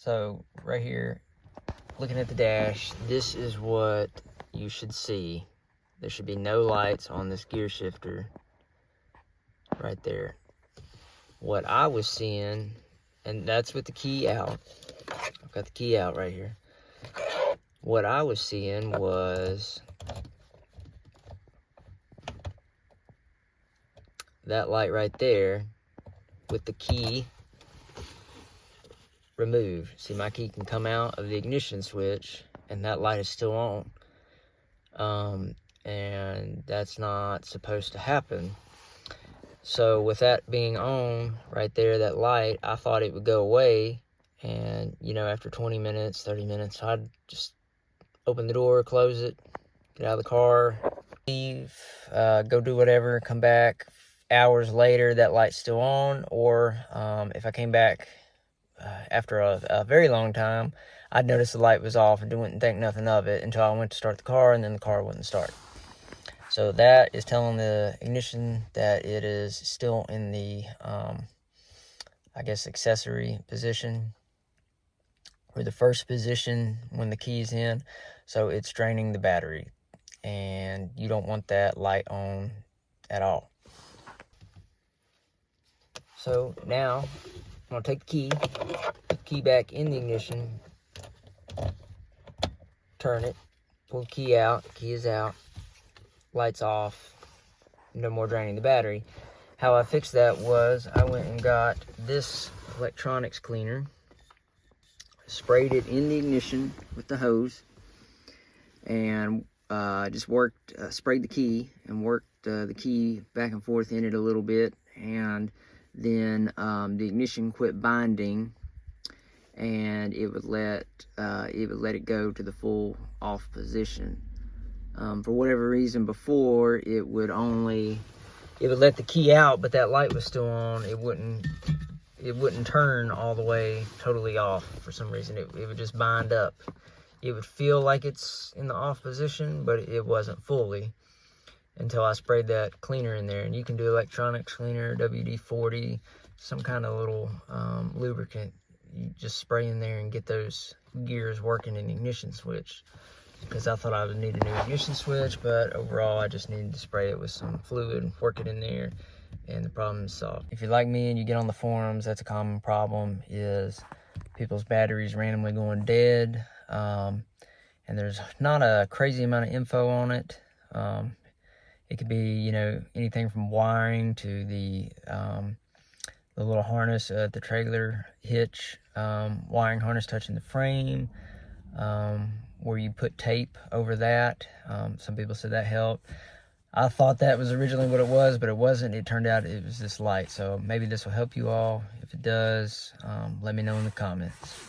So right here, looking at the dash, this is what you should see. There should be no lights on this gear shifter right there. What I was seeing, and that's with the key out. I've got the key out right here. What I was seeing was that light right there with the key removed. See, my key can come out of the ignition switch and that light is still on. And that's not supposed to happen. So with that being on right there, that light, I thought it would go away. And, you know, after 20 minutes, 30 minutes, I'd just open the door, close it, get out of the car, leave, go do whatever, come back. Hours later, that light's still on. Or if I came back after a very long time, I'd notice the light was off and wouldn't think nothing of it until I went to start the car, and then the car wouldn't start. So that is telling the ignition that it is still in the, I guess, accessory position, or the first position when the key's in. So it's draining the battery, and you don't want that light on at all. So now I'm gonna take the key back in the ignition, turn it, pull the key out, the key is out, lights off, no more draining the battery. How I fixed that was I went and got this electronics cleaner, sprayed it in the ignition with the hose, and just sprayed the key and worked the key back and forth in it a little bit, and then the ignition quit binding, and it would let it go to the full off position. For whatever reason before, it would let the key out, but that light was still on. It wouldn't turn all the way totally off for some reason. It would just bind up. It would feel like it's in the off position, but it wasn't fully until I sprayed that cleaner in there. And you can do electronics cleaner, WD-40, some kind of little lubricant. You just spray in there and get those gears working in the ignition switch. Because I thought I would need a new ignition switch, but overall I just needed to spray it with some fluid and work it in there, and the problem is solved. If you're like me and you get on the forums, that's a common problem, is people's batteries randomly going dead, and there's not a crazy amount of info on it. It could be, you know, anything from wiring to the little harness at the trailer hitch, wiring harness touching the frame, where you put tape over that. Some people said that helped. I thought that was originally what it was, but it wasn't. It turned out it was this light. So maybe this will help you all. If it does, let me know in the comments.